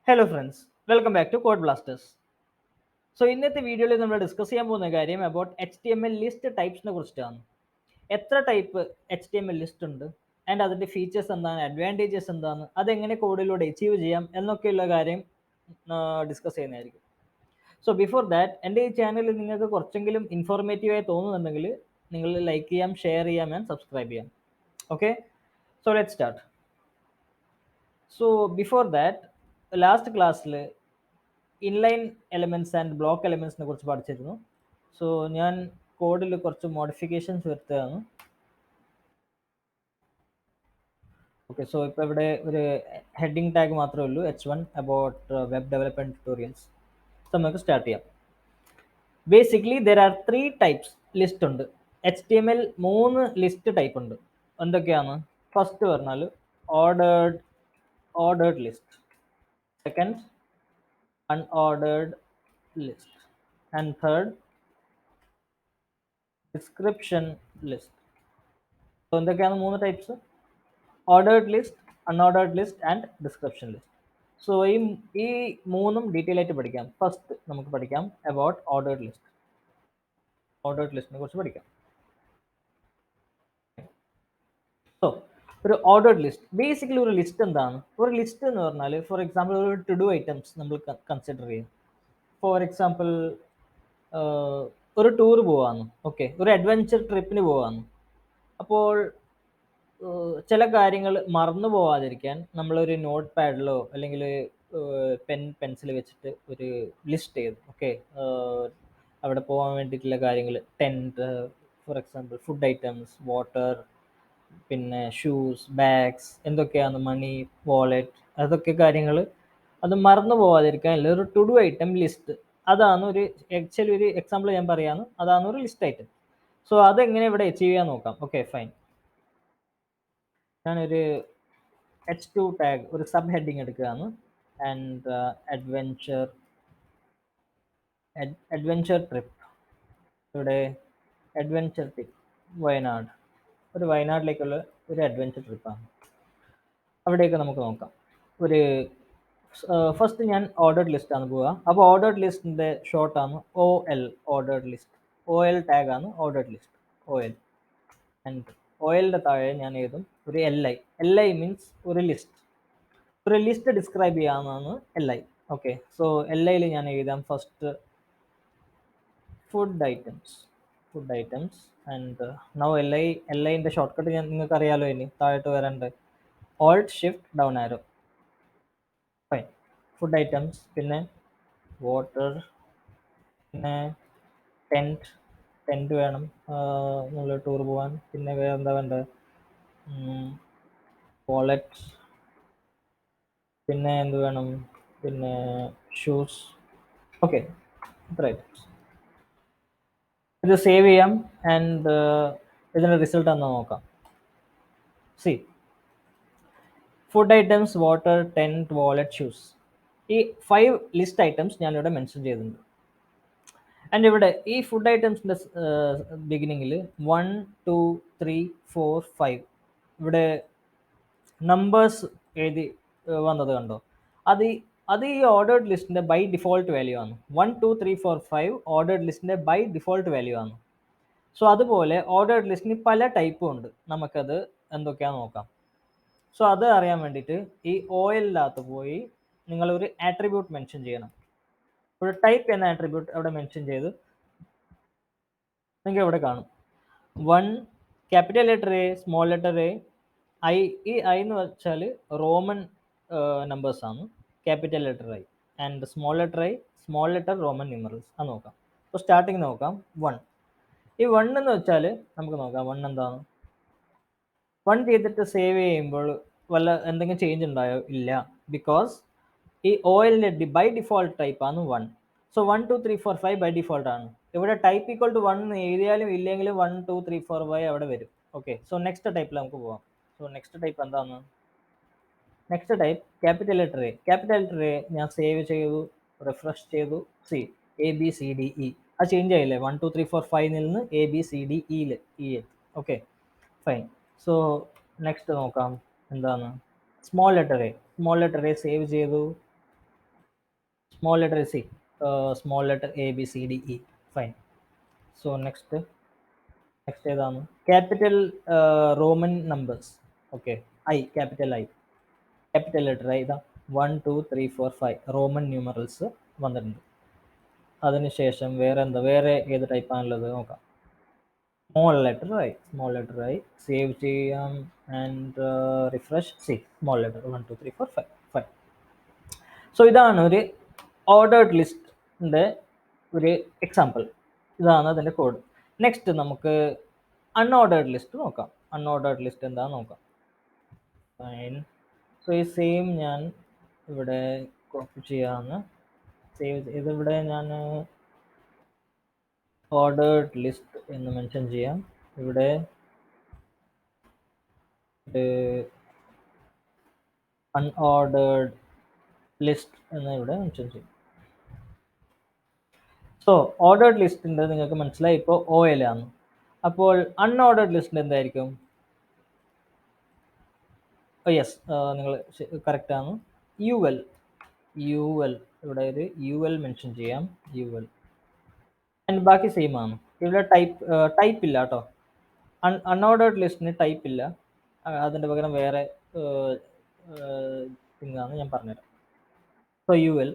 Hello friends, welcome back to Code Blasters. ഇന്നത്തെ വീഡിയോയിൽ നമ്മൾ ഡിസ്കസ് ചെയ്യാൻ പോകുന്ന കാര്യം അബൌട്ട് HTML ലിസ്റ്റ് ടൈപ്സിനെ കുറിച്ചിട്ടാണ്. എത്ര ടൈപ്പ് HTML ലിസ്റ്റ് ഉണ്ട് ആൻഡ് അതിൻ്റെ ഫീച്ചേഴ്സ് എന്താണ്, അഡ്വാൻറ്റേജസ് എന്താണ്, അതെങ്ങനെ കോഡിലൂടെ അച്ചീവ് ചെയ്യാം എന്നൊക്കെയുള്ള കാര്യം ഡിസ്കസ് ചെയ്യുന്നതായിരിക്കും. ബിഫോർ ദാറ്റ് എൻ്റെ ഈ ചാനൽ നിങ്ങൾക്ക് കുറച്ചെങ്കിലും ഇൻഫോർമേറ്റീവായി തോന്നുന്നുണ്ടെങ്കിൽ നിങ്ങൾ ലൈക്ക് ചെയ്യാം, ഷെയർ ചെയ്യാം ആൻഡ് സബ്സ്ക്രൈബ് ചെയ്യാം. Okay, let's start. Before that last ക്ലാസ്സിൽ ഇൻലൈൻ എലമെൻറ്റ്സ് ആൻഡ് ബ്ലോക്ക് എലമെൻറ്റ്സിനെ കുറിച്ച് പഠിച്ചിരുന്നു. ഞാൻ കോഡിൽ കുറച്ച് മോഡിഫിക്കേഷൻസ് വരുത്തുകയാണ്. ഓക്കെ, ഇപ്പോൾ ഇവിടെ ഒരു ഹെഡിങ് ടാഗ് മാത്രമേ ഉള്ളൂ, H1 about web development tutorials. നമുക്ക് സ്റ്റാർട്ട് ചെയ്യാം. Basically there are 3 types list ഉണ്ട്. HTML 3 ലിസ്റ്റ് ടൈപ്പ് ഉണ്ട്. എന്തൊക്കെയാണ്? ഫസ്റ്റ് പറഞ്ഞാൽ ordered list, second unordered list, and third description list. എന്തൊക്കെയാണ് 3 types? Ordered list, unordered list and description list. ഈ മൂന്നും detail ആയിട്ട് പഠിക്കാം. ഫസ്റ്റ് നമുക്ക് പഠിക്കാം അബൌട്ട് ഓർഡേർഡ് ലിസ്റ്റ്. ഓർഡേർഡ് ലിസ്റ്റിനെ കുറിച്ച് പഠിക്കാം. ഒരു ഓർഡേർഡ് ലിസ്റ്റ്, ബേസിക്കലി ഒരു ലിസ്റ്റ് എന്താണ്? ഒരു ലിസ്റ്റ് എന്ന് പറഞ്ഞാൽ ഫോർ എക്സാമ്പിൾ ഒരു ടു ഡു ഐറ്റംസ് നമ്മൾ കൺസിഡർ ചെയ്യും. ഫോർ എക്സാമ്പിൾ ഒരു ടൂർ പോവാന്ന്, ഓക്കെ, ഒരു അഡ്വഞ്ചർ ട്രിപ്പിന് പോവാന്ന്. അപ്പോൾ ചില കാര്യങ്ങൾ മറന്നു പോവാതിരിക്കാൻ നമ്മളൊരു നോട്ട് പാഡിലോ അല്ലെങ്കിൽ പെൻസിൽ വെച്ചിട്ട് ഒരു ലിസ്റ്റ് ചെയ്തു. ഓക്കെ, അവിടെ പോകാൻ വേണ്ടിയിട്ടുള്ള കാര്യങ്ങൾ, tent, for example food items, water, പിന്നെ ഷൂസ്, ബാഗ്സ്, എന്തൊക്കെയാണ്, മണി, വാളറ്റ്, അതൊക്കെ കാര്യങ്ങൾ അത് മറന്നു പോവാതിരിക്കാൻ ഒരു ടു ഡു ഐറ്റം ലിസ്റ്റ്. അതാണ് ഒരു ആക്ച്വലി ഒരു എക്സാമ്പിൾ ഞാൻ പറയാന്ന്, അതാണ് ഒരു ലിസ്റ്റ് ഐറ്റം. അതെങ്ങനെ ഇവിടെ അച്ചീവ് ചെയ്യാൻ നോക്കാം. Okay, fine. ഞാനൊരു H2 ടാഗ്, ഒരു സബ് ഹെഡിങ് എടുക്കുകയാണ്. And adventure trip. ഇവിടെ അഡ്വഞ്ചർ ട്രിപ്പ് വയനാട്, ഒരു വയനാട്ടിലേക്കുള്ള ഒരു അഡ്വഞ്ചർ ട്രിപ്പാണ്. അവിടേക്ക് നമുക്ക് നോക്കാം. ഒരു ഫസ്റ്റ് ഞാൻ ഓർഡേർഡ് ലിസ്റ്റാണ് പോവുക. അപ്പോൾ ഓർഡേർഡ് ലിസ്റ്റിൻ്റെ ഷോർട്ടാണ് OL, ഓർഡേർഡ് ലിസ്റ്റ്. OL ടാഗാണ് ഓർഡേർഡ് ലിസ്റ്റ്, OL. ആൻഡ് OLൻ്റെ താഴെ ഞാൻ എഴുതും ഒരു LI മീൻസ് ഒരു ലിസ്റ്റ് ഡിസ്ക്രൈബ് ചെയ്യാവുന്നതാണ് LI. ഓക്കെ, LIയിൽ ഞാൻ എഴുതാം first food items and now LIൻ്റെ ഷോർട്ട് കട്ട് നിങ്ങൾക്ക് അറിയാലോ. ഇനി താഴോട്ട് വരേണ്ട Alt Shift Down Arrow. Fine, food items, പിന്നെ വാട്ടർ, പിന്നെ ടെൻറ്റ് വേണം നമ്മൾ ടൂർ പോകാൻ. പിന്നെ വേറെ എന്താ വേണ്ടത്? വാളറ്റ്, പിന്നെ എന്ത് വേണം? പിന്നെ ഷൂസ്. ഓക്കെ, ഇത്ര ഐറ്റംസ്. ഇത് സേവ് ചെയ്യാം ആൻഡ് ഇതിൻ്റെ റിസൾട്ട് എന്താ നോക്കാം. Food items, water, tent, wallet, shoes, ഈ 5 ലിസ്റ്റ് ഐറ്റംസ് ഞാനിവിടെ മെൻഷൻ ചെയ്തിട്ടുണ്ട്. ആൻഡ് ഇവിടെ ഈ ഫുഡ് ഐറ്റംസിൻ്റെ ബിഗിനിങ്ങിൽ 1 2 3 4 5 ഇവിടെ നമ്പേഴ്സ് എഴുതി വന്നത് കണ്ടോ? അത് ഈ ഓർഡേർഡ് ലിസ്റ്റിൻ്റെ ബൈ ഡിഫോൾട്ട് വാല്യൂ ആണ്. 1 2 3 4 5 ഓർഡേർഡ് ലിസ്റ്റിൻ്റെ ബൈ ഡിഫോൾട്ട് വാല്യൂ ആണ്. അതുപോലെ ഓർഡേർഡ് ലിസ്റ്റിന് പല ടൈപ്പും ഉണ്ട്. നമുക്കത് എന്തൊക്കെയാണെന്ന് നോക്കാം. അത് അറിയാൻ വേണ്ടിയിട്ട് ഈ OLനകത്ത് പോയി നിങ്ങളൊരു ആട്രിബ്യൂട്ട് മെൻഷൻ ചെയ്യണം. ഒരു ടൈപ്പ് എന്ന ആട്രിബ്യൂട്ട് അവിടെ മെൻഷൻ ചെയ്ത് നിങ്ങൾക്ക് ഇവിടെ കാണും 1 capital letter A, small letter A, I. ഈ I എന്ന് വെച്ചാൽ റോമൻ നമ്പേഴ്സ് ആണ്, capital letter I, and small letter Roman numerals. അത് നോക്കാം. സ്റ്റാർട്ടിങ് നോക്കാം 1. ഈ 1 എന്ന് വെച്ചാൽ നമുക്ക് നോക്കാം 1 എന്താണ്. 1 ചെയ്തിട്ട് സേവ് ചെയ്യുമ്പോൾ എന്തെങ്കിലും ചേഞ്ച് ഉണ്ടായോ? ഇല്ല, ബിക്കോസ് ഈ OLൻ്റെ ബൈ ഡിഫോൾട്ട് ടൈപ്പാണ് 1. 1 2 3 4 5 ബൈ ഡിഫോൾട്ട് ആണ്. ഇവിടെ ടൈപ്പ് ഈക്വൽ ടു 1 എഴുതിയാലും ഇല്ലെങ്കിലും 1 2 3 4 5 അവിടെ വരും. ഓക്കെ, നെക്സ്റ്റ് ടൈപ്പിൽ നമുക്ക് പോവാം. നെക്സ്റ്റ് ടൈപ്പ് എന്താണ്? Next type capital letter A. ഞാൻ സേവ് ചെയ്തു, റിഫ്രഷ് ചെയ്തു. ABCDE, അത് ചേഞ്ച് ആയില്ലേ? 1 2 3 4 5 നിന്ന് ABCDEയിൽ ഓക്കെ, ഫൈൻ. നെക്സ്റ്റ് നോക്കാം എന്താണ്. സ്മോൾ ലെറ്റർ A സേവ് ചെയ്തു, Small letter C, small letter A, B, C, D, E. Fine. So next ഏതാണ്? Capital Roman numbers. Okay. I, capital I. Capital letter I ഇതാ 1, 2, 3, 4, 5 Roman numerals വന്നിട്ടുണ്ട്. അതിനുശേഷം വേറെ ഏത് ടൈപ്പാണുള്ളത് നോക്കാം. സ്മോൾ ലെറ്റർ ഐ സേവ് ചെയ്യാം and refresh. Small letter 1, 2, 3, 4, 5. So ഇതാണ് ഒരു ഓർഡേർഡ് ലിസ്റ്റിൻ്റെ ഒരു എക്സാമ്പിൾ. ഇതാണ് അതിൻ്റെ കോഡ്. നെക്സ്റ്റ് നമുക്ക് അൺഓർഡേർഡ് ലിസ്റ്റ് നോക്കാം. അൺഓർഡേർഡ് ലിസ്റ്റ് എന്താണെന്ന് നോക്കാം. ഫൈൻ. സോ ഈ സെയിം ഞാൻ ഇവിടെ കോപ്പി ചെയ്യാമെന്ന് ഇതിവിടെ ഞാൻ ഓർഡേർഡ് ലിസ്റ്റ് എന്ന് മെൻഷൻ ചെയ്യാം. ഇവിടെ അൺഓർഡേർഡ് ലിസ്റ്റ് എന്ന് ഇവിടെ മെൻഷൻ ചെയ്യും. സോ ഓർഡേർഡ് ലിസ്റ്റിൻ്റെ നിങ്ങൾക്ക് മനസ്സിലായി ഇപ്പോൾ OL ആണ്. അപ്പോൾ അൺഓർഡേർഡ് ലിസ്റ്റിൻ്റെ എന്തായിരിക്കും? യെസ്, നിങ്ങൾ കറക്റ്റാണ്. UL ഇവിടെ ഒരു UL മെൻഷൻ ചെയ്യാം. UL ആൻഡ് ബാക്കി സെയിം ആണ്. ഇവിടെ ടൈപ്പ് ഇല്ല കേട്ടോ. അൺഓർഡേർഡ് ലിസ്റ്റിന് ടൈപ്പ് ഇല്ല. അതിൻ്റെ പകരം വേറെ തിങ്ങാണ് ഞാൻ പറഞ്ഞുതരാം. സോ UL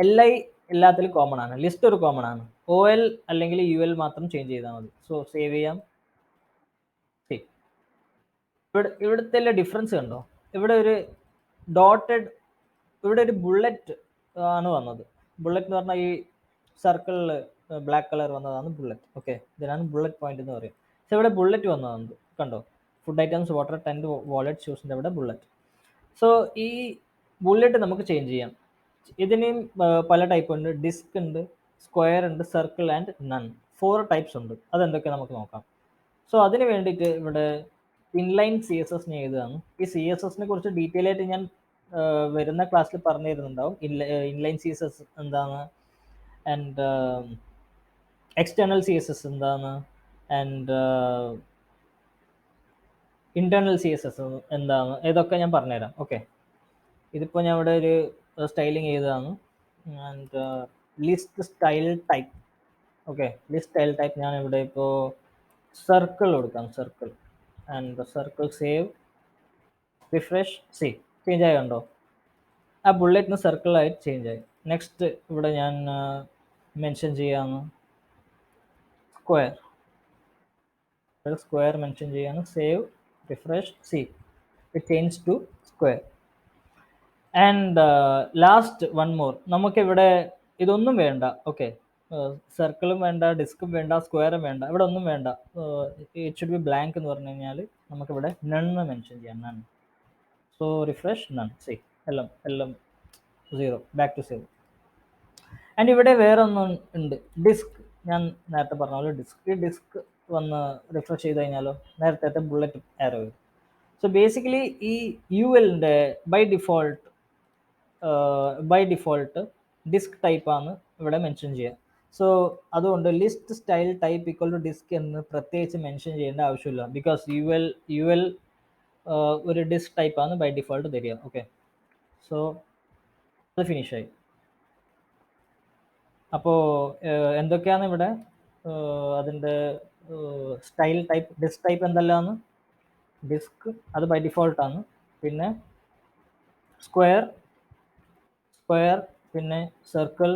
LI എല്ലാത്തിലും കോമൺ ആണ്. ലിസ്റ്റ് ഒരു കോമൺ ആണ്. OL അല്ലെങ്കിൽ UL മാത്രം ചേഞ്ച് ചെയ്താൽ മതി. സോ സേവ് ചെയ്യാം. ഇവിടുത്തെ ഡിഫറൻസ് കണ്ടോ? ഇവിടെ ഒരു ഡോട്ടഡ്, ഇവിടെ ഒരു ബുള്ളറ്റ് ആണ് വന്നത്. ബുള്ളറ്റ് എന്ന് പറഞ്ഞാൽ ഈ സർക്കിളിൽ ബ്ലാക്ക് കളർ വന്നതാണ് ബുള്ളറ്റ്. ഓക്കെ, ഇതിനാണ് ബുള്ളറ്റ് പോയിന്റ് എന്ന് പറയും. പക്ഷെ ഇവിടെ ബുള്ളറ്റ് വന്നതാണ് കണ്ടോ? Food items, water, tent, wallet, ഷൂസിൻ്റെ അവിടെ ബുള്ളറ്റ്. സോ ഈ ബുള്ളറ്റ് നമുക്ക് ചേഞ്ച് ചെയ്യാം. ഇതിനെയും പല ടൈപ്പ് ഉണ്ട്. ഡിസ്ക് ഉണ്ട്, സ്ക്വയർ ഉണ്ട്, സർക്കിൾ ആൻഡ് നൺ. 4 ടൈപ്സ് ഉണ്ട്. അതെന്തൊക്കെ നമുക്ക് നോക്കാം. സോ അതിന് വേണ്ടിയിട്ട് ഇവിടെ ഇൻലൈൻ CSS ഞാൻ എഴുതുകയാണ്. ഈ CSSനെ കുറിച്ച് ഡീറ്റെയിൽ ആയിട്ട് ഞാൻ വരുന്ന ക്ലാസ്സിൽ പറഞ്ഞു തരുന്നുണ്ടാവും. ഇൻലൈൻ CSS എന്താണ്, ആൻഡ് എക്സ്റ്റേണൽ CSS എന്താണ്, ആൻഡ് ഇന്റേണൽ CSS എന്താണ്, ഇതൊക്കെ ഞാൻ പറഞ്ഞുതരാം. ഓക്കെ, ഇതിപ്പോൾ ഞാൻ ഇവിടെ ഒരു സ്റ്റൈലിംഗ് ചെയ്തതാണ്. And list style type. Okay, list style type ഞാൻ ഇവിടെ ഇപ്പോൾ സർക്കിൾ കൊടുക്കാം. Circle and circle save refresh. Change ആയി കണ്ടോ? ആ ബുള്ളറ്റിന് സർക്കിളായിട്ട് ചേഞ്ച് ആയി. നെക്സ്റ്റ് ഇവിടെ ഞാൻ മെൻഷൻ ചെയ്യാന്ന് സ്ക്വയർ മെൻഷൻ ചെയ്യാണ്. Save refresh. It change to square. And last one more. നമുക്കിവിടെ ഇതൊന്നും വേണ്ട. ഓക്കെ, സർക്കിളും വേണ്ട, ഡിസ്കും വേണ്ട, സ്ക്വയറും വേണ്ട, ഇവിടെ ഒന്നും വേണ്ട. ഇറ്റ് ഷുഡ് ബി ബ്ലാങ്ക് എന്ന് പറഞ്ഞു കഴിഞ്ഞാൽ നമുക്കിവിടെ നണ്ണ് മെൻഷൻ ചെയ്യാം. നൺ. So refresh. നൺ. എല്ലാം 0, ബാക്ക് ടു 0. ആൻഡ് ഇവിടെ വേറെ ഒന്നും ഉണ്ട്, ഡിസ്ക്. ഞാൻ നേരത്തെ പറഞ്ഞ പോലെ ഈ ഡിസ്ക് വന്ന് റിഫ്രഷ് ചെയ്ത് കഴിഞ്ഞാലോ നേരത്തെ ബുള്ളറ്റ് ആരോ വരും. സോ ബേസിക്കലി ഈ ULൻ്റെ ബൈ ഡിഫോൾട്ട് ഡിസ്ക് ടൈപ്പാണ് ഇവിടെ മെൻഷൻ ചെയ്യുക. സോ അതുകൊണ്ട് list style type equal to disc എന്ന് പ്രത്യേകിച്ച് മെൻഷൻ ചെയ്യേണ്ട ആവശ്യമില്ല. ബിക്കോസ് UL ഒരു ഡിസ്ക് ടൈപ്പാണ് ബൈ ഡിഫോൾട്ട് തരിക. ഓക്കെ, സോ അത് ഫിനിഷായി. അപ്പോൾ എന്തൊക്കെയാണ് ഇവിടെ അതിൻ്റെ സ്റ്റൈൽ ടൈപ്പ്? ഡിസ്ക് ടൈപ്പ് എന്തെല്ലാമാണ്? ഡിസ്ക്, അത് ബൈ ഡിഫോൾട്ടാണ്. പിന്നെ സ്ക്വയർ, പിന്നെ സർക്കിൾ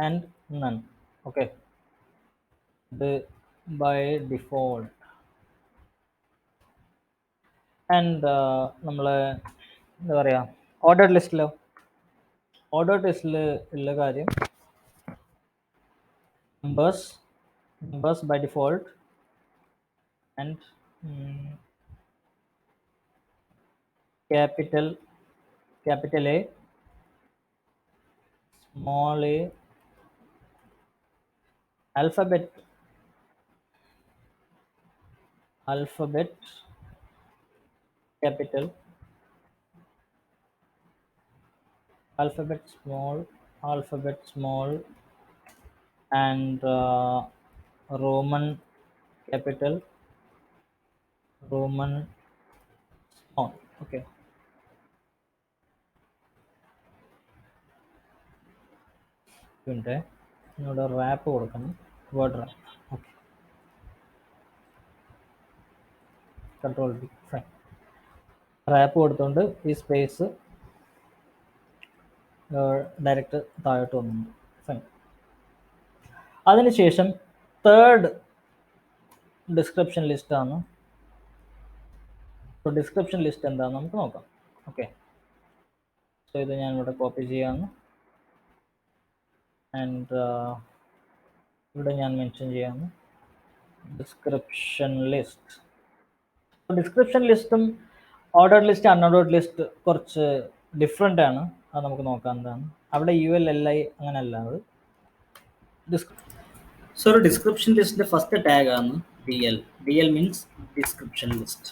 ആൻഡ് നൺ. ഓക്കെ, ഇത് ബൈ ഡിഫോൾട്ട്. ആൻഡ് നമ്മൾ എന്താ പറയുക, ഓർഡേർഡ് ലിസ്റ്റിൽ ഉള്ള കാര്യം numbers by default and capital A, small a, alphabet capital, alphabet small and Roman capital, Roman small. Okay, പിന്നെ ഇവിടെ റാപ്പ് കൊടുക്കണം, word wrap. Okay, control B, fine. Wrap കൊടുത്തുകൊണ്ട് ഈ സ്പേസ് ഡയറക്റ്റ് താഴോട്ട് വന്നു, ഫൈൻ. അതിനുശേഷം തേർഡ് ഡിസ്ക്രിപ്ഷൻ ലിസ്റ്റാണ്. ഇപ്പോൾ ഡിസ്ക്രിപ്ഷൻ ലിസ്റ്റ് എന്താണെന്ന് നമുക്ക് നോക്കാം. ഓക്കെ, സോ ഇത് ഞാൻ ഇവിടെ കോപ്പി ചെയ്യാമെന്ന്, ആൻഡ് ഇവിടെ ഞാൻ മെൻഷൻ ചെയ്യാമെന്ന് ഡിസ്ക്രിപ്ഷൻ ലിസ്റ്റ്. ഡിസ്ക്രിപ്ഷൻ ലിസ്റ്റും ഓർഡേർഡ് ലിസ്റ്റ് അൺഓർഡേർഡ് ലിസ്റ്റ് കുറച്ച് ഡിഫറെൻ്റ് ആണ്. അത് നമുക്ക് നോക്കാം എന്താണ്. അവിടെ ULLI അങ്ങനെയല്ല, അത് സോ ഒരു ഡിസ്ക്രിപ്ഷൻ ലിസ്റ്റിൻ്റെ ഫസ്റ്റ് ടാഗാണ് DL. DL means description list.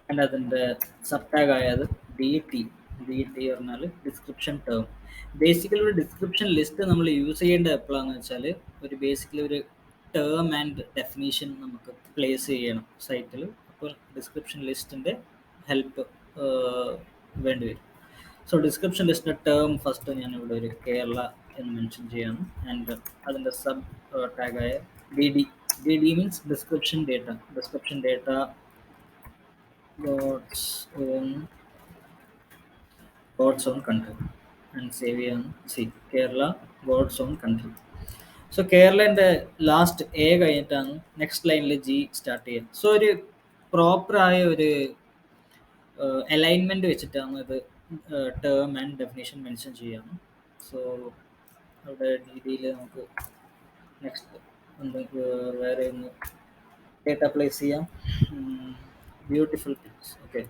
And അതിൻ്റെ സബ് ടാഗ് ആയത് DT. പറഞ്ഞാൽ ഡിസ്ക്രിപ്ഷൻ ടേം. ബേസിക്കലി ഒരു ഡിസ്ക്രിപ്ഷൻ ലിസ്റ്റ് നമ്മൾ യൂസ് ചെയ്യേണ്ടത് എപ്പോഴാണെന്ന് വെച്ചാൽ, ബേസിക്കലി ഒരു ടേം ആൻഡ് ഡെഫിനീഷൻ നമുക്ക് പ്ലേസ് ചെയ്യണം സൈറ്റിൽ. അപ്പോൾ ഡിസ്ക്രിപ്ഷൻ ലിസ്റ്റിൻ്റെ ഹെൽപ്പ് വേണ്ടി വരും. സോ ഡിസ്ക്രിപ്ഷൻ ലിസ്റ്റിൻ്റെ ടേം ഫസ്റ്റ് ഞാൻ ഇവിടെ ഒരു കേരള എന്ന് മെൻഷൻ ചെയ്യാണ്. ആൻഡ് അതിൻ്റെ സബ് ടാഗായ DD. Means description data. Description data God's own country, and save see Kerala, God's own country. So കേരളൻ്റെ ലാസ്റ്റ് A കഴിഞ്ഞിട്ടാണ് നെക്സ്റ്റ് ലൈനിൽ G സ്റ്റാർട്ട് ചെയ്യുക. സോ ഒരു പ്രോപ്പറായ ഒരു അലൈൻമെൻറ്റ് വെച്ചിട്ടാണ് ഇത് ടേം ആൻഡ് ഡെഫിനേഷൻ മെൻഷൻ ചെയ്യാം. സോ അവിടെ DDയിൽ നമുക്ക് നെക്സ്റ്റ് എന്തെങ്കിലും വേറെ ഒന്ന് ഡേറ്റ പ്ലേസ് ചെയ്യാം. Beautiful pics. Okay,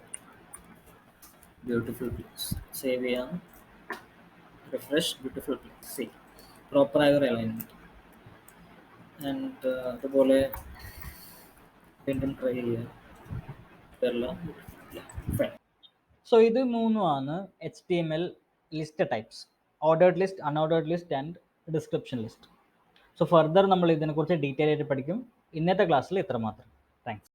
beautiful pics save ചെയ്യാം. റിഫ്രഷ്. Beautiful pics. സി പ്രോപ്പറായ ഒരു അലൈൻമെൻറ്റ്. ആൻഡ് അതുപോലെ വീണ്ടും ട്രൈ ചെയ്യാം. സോ ഇത് മൂന്നുമാണ് HTML list types: ordered list, unordered list and description list. So further നമ്മൾ ഇതിനെക്കുറിച്ച് ഡീറ്റെയിൽ ആയിട്ട് പഠിക്കും. ഇന്നത്തെ ക്ലാസ്സിൽ ഇത്ര മാത്രം. താങ്ക്സ്.